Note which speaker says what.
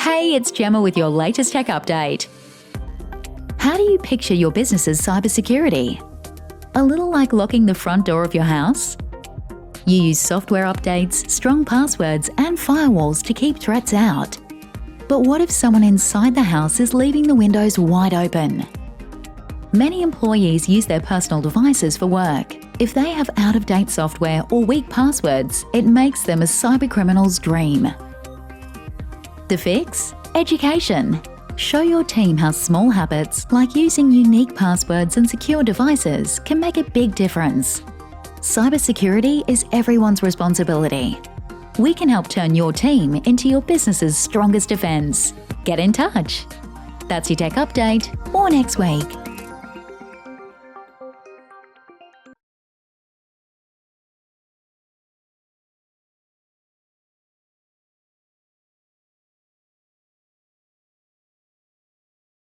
Speaker 1: Hey, it's Gemma with your latest tech update. How do you picture your business's cybersecurity? A little like locking the front door of your house? You use software updates, strong passwords, and firewalls to keep threats out. But what if someone inside the house is leaving the windows wide open? Many employees use their personal devices for work. If they have out-of-date software or weak passwords, it makes them a cybercriminal's dream. The fix? Education. Show your team how small habits, like using unique passwords and secure devices, can make a big difference. Cybersecurity is everyone's responsibility. We can help turn your team into your business's strongest defense. Get in touch. That's your tech update. More next week.